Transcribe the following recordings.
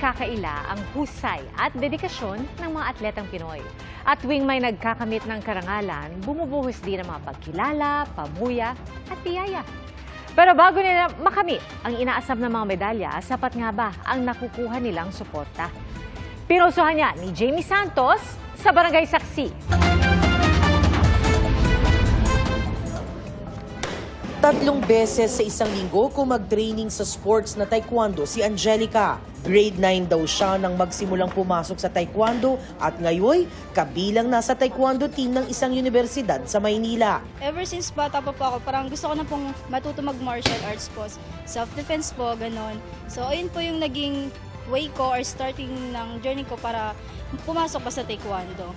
nagkakaila ang husay at dedikasyon ng mga atletang Pinoy. At tuwing may nagkakamit ng karangalan, bumubuhos din ang mga pagkilala, pamuya at biyaya. Pero bago nila makamit ang inaasam ng mga medalya, sapat nga ba ang nakukuha nilang suporta? Pinusuhan niya ni Jamie Santos sa Barangay Saksi. Tatlong beses sa isang linggo kung mag-training sa sports na taekwondo si Angelica. Grade 9 daw siya nang magsimulang pumasok sa taekwondo at ngayon kabilang na sa taekwondo team ng isang universidad sa Maynila. Ever since bata pa po ako, parang gusto ko na pong matuto mag-martial arts po. Self-defense po, ganon. So ayun po yung naging way ko or starting ng journey ko para pumasok pa sa taekwondo.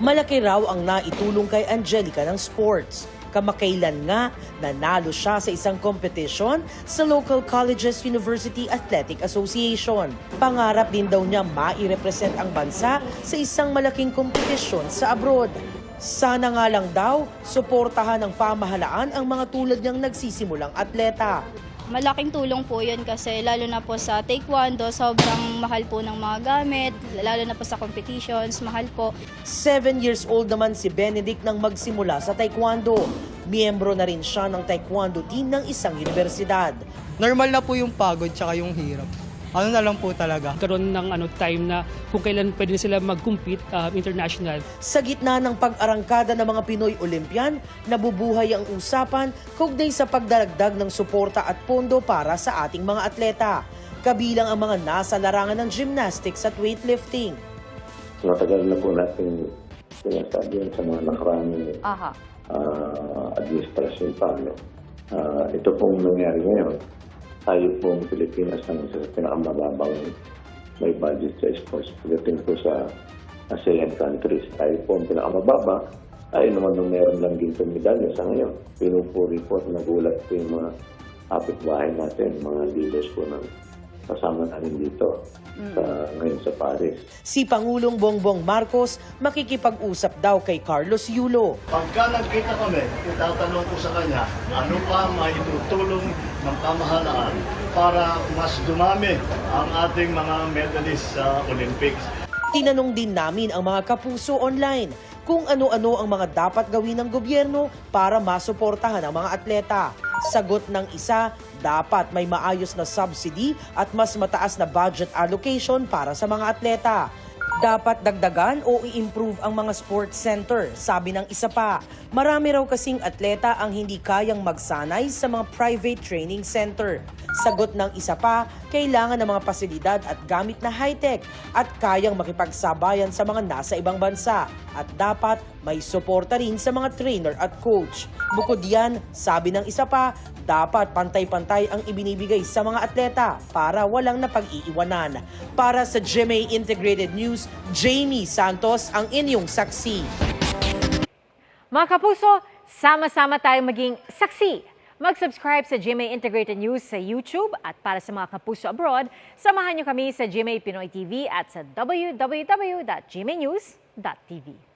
Malaki raw ang naitulong kay Angelica ng sports. Kamakailan nga, nanalo siya sa isang competition sa Local Colleges University Athletic Association. Pangarap din daw niya mai-represent ang bansa sa isang malaking kompetisyon sa abroad. Sana nga lang daw, suportahan ng pamahalaan ang mga tulad niyang nagsisimulang atleta. Malaking tulong po yun kasi lalo na po sa taekwondo, sobrang mahal po ng mga gamit, lalo na po sa competitions, mahal po. 7 years old naman si Benedict nang magsimula sa taekwondo. Miyembro na rin siya ng taekwondo team ng isang universidad. Normal na po yung pagod tsaka yung hirap. Ano na lang po talaga. Karoon ng time na kung kailan pwede sila mag-compete international. Sa gitna ng pag-arangkada ng mga Pinoy Olympian, nabubuhay ang usapan kaugnay sa pagdaragdag ng suporta at pondo para sa ating mga atleta. Kabilang ang mga nasa larangan ng gymnastics at weightlifting. Matagal na po natin sinasabi yan sa mga nakaranging administrasyon pa. Ito pong nangyari ngayon. Tayo pong Pilipinas ang isa sa pinakamababang may budget sa sports. Pagdating po sa ASEAN countries, tayo po ang pinakamababa. Tayo naman nung meron lang gintong medalya sa ngayon. Pinupuri po at nagulat po yung mga kapitbahay natin, mga leaders po ng kasama namin dito ngayon sa Paris. Si Pangulong Bongbong Marcos makikipag-usap daw kay Carlos Yulo. Pagka nagkita kami, itatanong ko sa kanya, ano pa maitutulong ng pamahalaan para mas dumami ang ating mga medalists sa Olympics. Tinanong din namin ang mga kapuso online kung ano-ano ang mga dapat gawin ng gobyerno para masuportahan ang mga atleta. Sagot ng isa, dapat may maayos na subsidy at mas mataas na budget allocation para sa mga atleta. Dapat dagdagan o i-improve ang mga sports center, sabi ng isa pa. Marami raw kasing atleta ang hindi kayang magsanay sa mga private training center. Sagot ng isa pa, kailangan ng mga pasilidad at gamit na high-tech at kayang makipagsabayan sa mga nasa ibang bansa. At dapat may suporta rin sa mga trainer at coach. Bukod yan, sabi ng isa pa, dapat pantay-pantay ang ibinibigay sa mga atleta para walang napag-iiwanan. Para sa GMA Integrated News, Jamie Santos ang inyong saksi. Mga kapuso, sama-sama tayong maging saksi. Mag-subscribe sa GMA Integrated News sa YouTube at para sa mga kapuso abroad, samahan niyo kami sa GMA Pinoy TV at sa www.gmanews.tv.